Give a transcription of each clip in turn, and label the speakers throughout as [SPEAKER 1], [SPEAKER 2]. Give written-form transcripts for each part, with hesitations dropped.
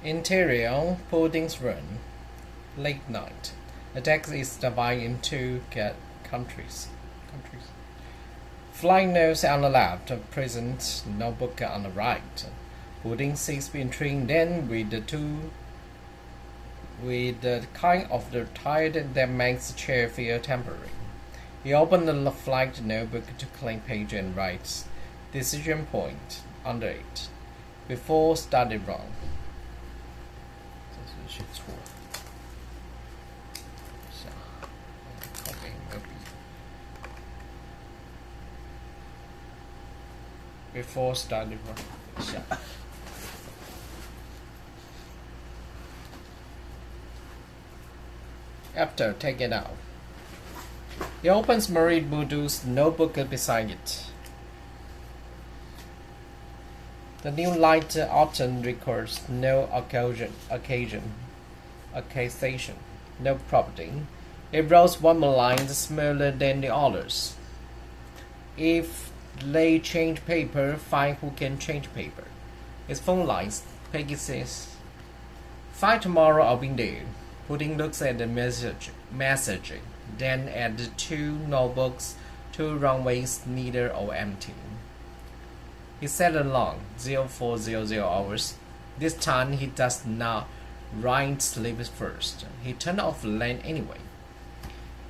[SPEAKER 1] Interior, Pudding's Run, late night. The text is divided into countries. Flying nose on the left, present notebook on the right. Pudding sits between them with the kind of the tired that makes the chair feel temporary. He opened the flight notebook to clean page and writes decision point under it. Before started wrong. 这是写错了。copy 没有笔。Before started wrong. 等一下。After, take it out. He opens Marie Boudou's notebook beside it. The new light autumn records no accusation, no property. It wrote one more line smaller than the others. If they change paper, find who can change paper. His phone lines. Peggy says, "Find tomorrow, I'll be there." Pudding looks at the message, then at the two notebooks, two runways, neither are empty. He sat along 0400 hours. This time he does not write sleep first. He turned off the lamp anyway.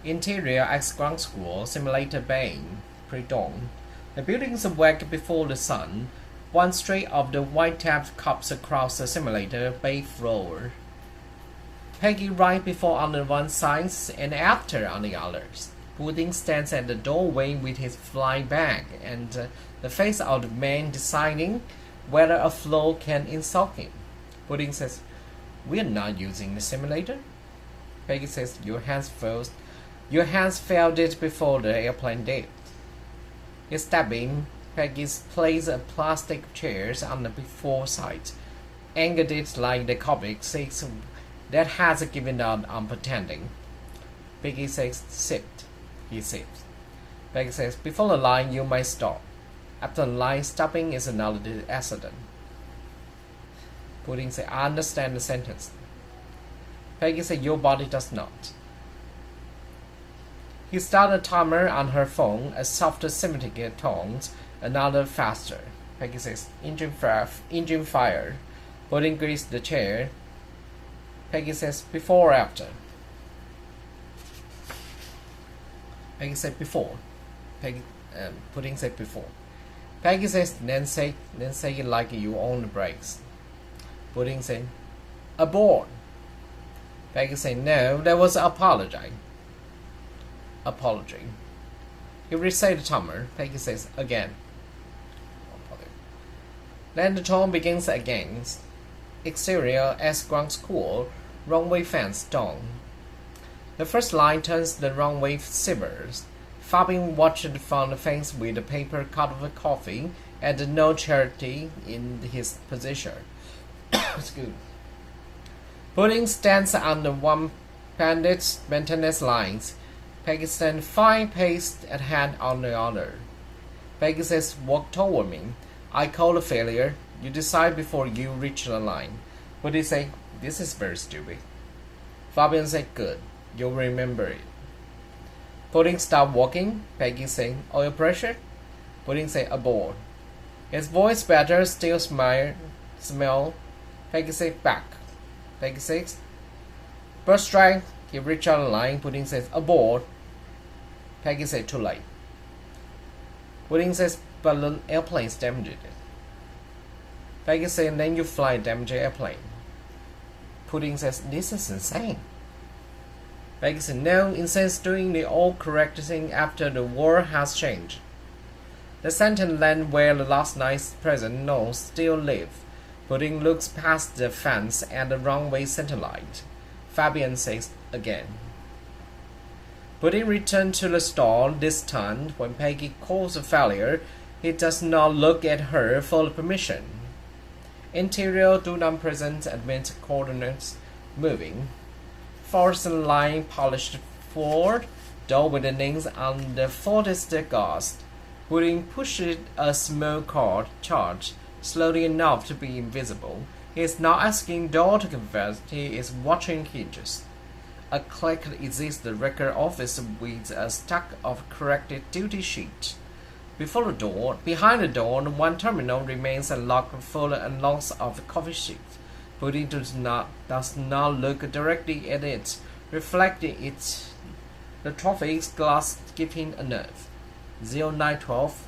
[SPEAKER 1] Interior ex ground school, simulator baying, pre-dawn. The buildings awake before the sun. One stray of the white-tapped cups across the simulator bay floor. Peggy right before on the one side and after on the others. Pudding stands at the doorway with his flying bag and the face of the man deciding whether a floor can insult him. Pudding says, "We're not using the simulator." Peggy says, Your hands felt it before the airplane did." He's stabbing. Peggy places a plastic chairs on the before side, angled it like the comic six that has given up on pretending. Peggy says, "Sit." He sits. Peggy says, "Before the line, you might stop. After the line, stopping is another accident." Pudding says, "I understand the sentence." Peggy says, "Your body does not." He started a timer on her phone, a softer symmetric tones, another faster. Peggy says, engine fire. Pudding greased the chair. Peggy says, "Before or after?" Peggy said, "Before." Pudding said, "Before." Peggy says, then say it like you own the brakes." Pudding said, "Aboard." Peggy said, "No, that was apology." He reset the timer. Peggy says, "Again." Then the tone begins again. Exterior S ground school, runway fence dawn. The first line turns the runway shivers. Fabian watched from the fence with a paper cup of coffee and no charity in his position. It's good. Pudding stands on the one-panded maintenance lines. Peggy stands 5 paces ahead on the other. Peggy says, "Walk toward me. I call a failure. You decide before you reach the line." Pudding say, "This is very stupid." Fabian said, "Good. You'll remember it." Pudding stopped walking. Peggy said, "Oil pressure?" Pudding said, "Aboard." His voice better, still smell. Peggy said, "Back." Peggy says, "Burst strike." He reached out the line. Pudding says, "Aboard." Peggy said, "Too late." Pudding says, "But the airplane's damaged." Peggy said, "Then you fly a damaged airplane." Pudding says, "This is insane." Peggy said, "No, insane's doing the all correct thing after the world has changed." The sentence land where the last night's present knows still live. Pudding looks past the fence at the runway center light. Fabian says again. Pudding returned to the stall. This time, when Peggy calls a failure, he does not look at her for permission. Interior do not present admit coordinates moving. Forest line polished floor, door with the names on the forest glass. Pudding pushed a small card charge slowly enough to be invisible. He is not asking door to confess, he is watching hinges. A clerk exits the record office with a stack of corrected duty sheets. Behind the door, one terminal remains unlocked full and lots of coffee sheets. Pudding does not look directly at it, reflecting it. The traffic glass giving a nerve. 0912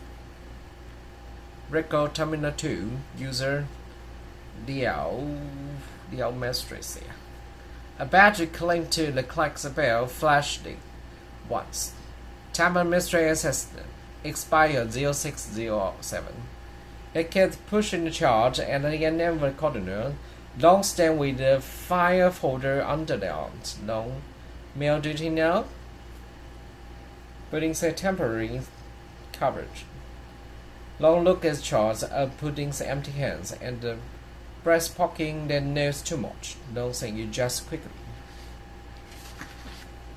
[SPEAKER 1] Record Terminal 2 User DL Mistress. A badge claimed to the clerk's bell flashed once. Time mistress has expired 0607. A kid pushing the charge and the enable corner. Long stand with the file folder under the arms. Long mail duty now. Pudding's a temporary coverage. Long look at charge of Pudding's empty hands and the breast poking that knows too much. Long say you just quickly.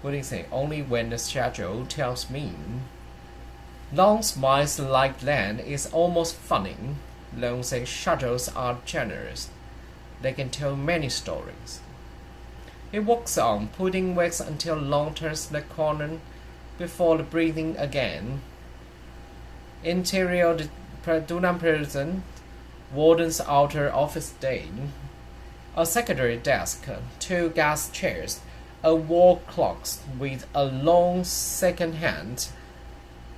[SPEAKER 1] Pudding say only when the schedule tells me. Long smiles like that is almost funny. Long say shuttles are generous. They can tell many stories. He walks on, Pudding waits until Long turns the corner before breathing again. Interior Dunham Prison, Warden's outer office day. A secretary desk, 2 gas chairs, a wall clock with a long second hand.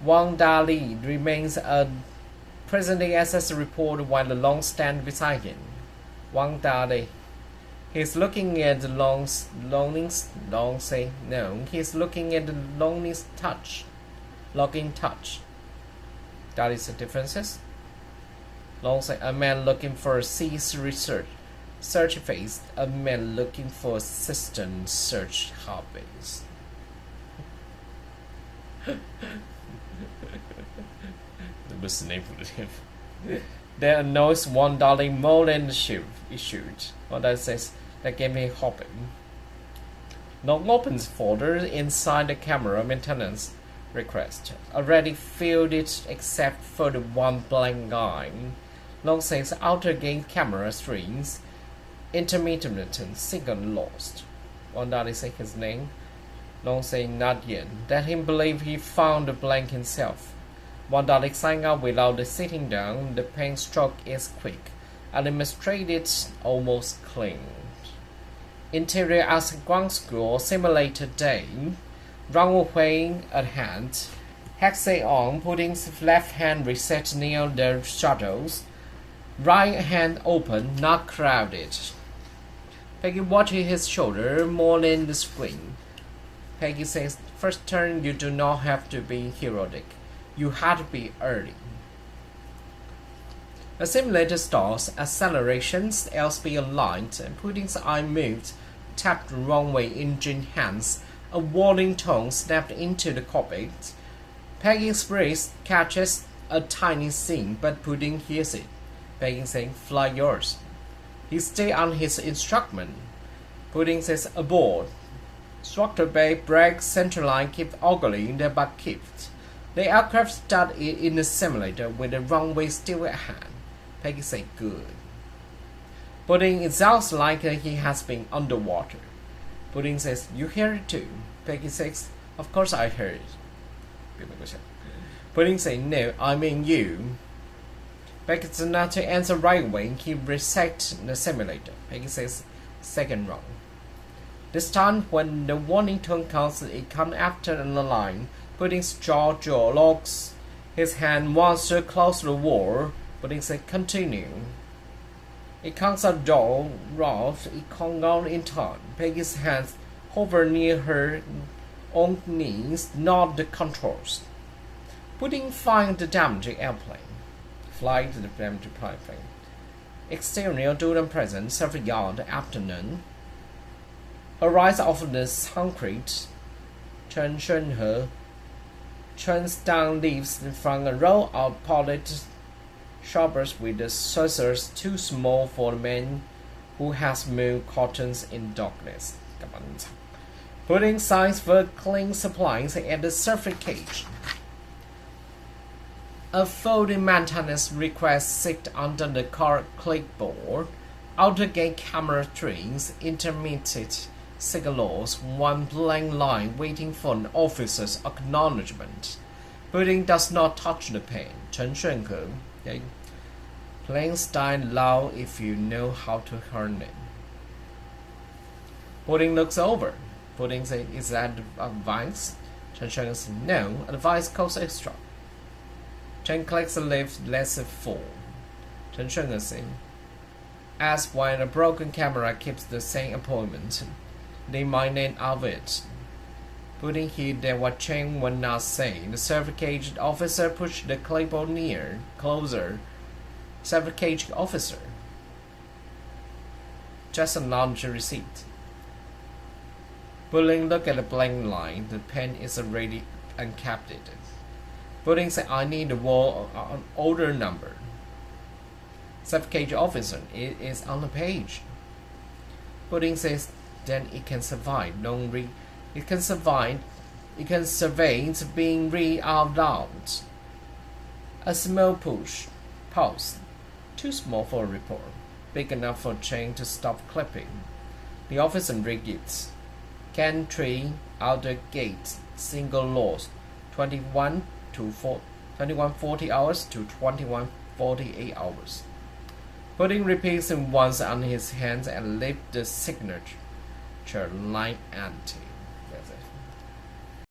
[SPEAKER 1] Wang Dali remains a presently SS report while the Long stand beside him. Wang Dali. He's looking at the Long say no. He's looking at the Long's touch. Logging touch. That is the differences. Long say a man looking for a cease research. Search phase. A man looking for assistant search hobbies. The manipulative. That annoys one darling more than the shoot. What that says that gave me hopping. Long opens folder inside the camera maintenance request. Already filled it except for the one blank line. Long says outer game camera strings. Intermittent signal lost. One darling say his name. Long say not yet. Let him believe he found the blank himself. One darling sign up without sitting down. The pen stroke is quick. Administrated almost clean. Interior as ground school simulator day. Runway at hand. Hexe on, Pudding's left hand reset near the shuttles. Right hand open, not crowded. Peggy watches his shoulder more than the screen. Peggy says, first turn you do not have to be heroic. You had to be early. The simulator starts, accelerations, LSP aligned, and Pudding's eye moved, tapped the runway engine hands. A warning tone snapped into the cockpit. Peggy's brace catches a tiny scene, but Pudding hears it. Peggy saying, fly yours. He stays on his instrument. Pudding says, aboard. Structure bay brake centerline keep ogling the butt kept. The aircraft started in the simulator with the runway still at hand. Peggy said, good. Pudding sounds like he has been underwater. Pudding says, you hear it too. Peggy says, of course I heard it. Pudding says, no, I mean you. Peggy does not answer right away. He resets the simulator. Peggy says, second run. This time, when the warning tone comes, it comes after the line. Pudding's jaw locks. His hand wants to close the wall. Pudding says, continue. It comes a door, rough, it comes on in time. Peggy's hands hover near her own knees, not the controls. Pudding finds the damaged airplane. Fly to the damaged airplane. Exterior Dunham Prison, surface yard, afternoon. Her rise off the concrete. Chen Shunhe churns down leaves from a row of polished shrubs with the saucers too small for the man who has moved cottons in darkness. Putting signs for clean supplies at the surface cage. A folding maintenance request sit under the car clipboard. Outer gate camera trains, intermittent signals, one blank line waiting for an officer's acknowledgement. Pudding does not touch the pen. Chen Shunke. Okay. Plain style loud if you know how to earn it. Pudding looks over. Pudding says, "Is that advice?" Chen Shunke says, "No, advice costs extra." Chen clicks the lift, lets it fall. Chen Shunke says, "As when a broken camera keeps the same appointment, they might end of it." Pudding hid that what Chen would not say. The certificate officer pushed the clipboard closer. Certificate officer. Just a laundry receipt. Pudding looked at the blank line. The pen is already uncapped. Pudding said, "I need the order number." Certificate officer, "It is on the page." Pudding says, "Then it can survive. Don't read. It can survive. It can survey being read out loud." A small pause. Too small for a report. Big enough for Chen to stop clipping. The officer read it. Can 3 outer gate single loss 2140 hours to 2148 hours. Pudding repeats it once on his hands and left the signature line empty.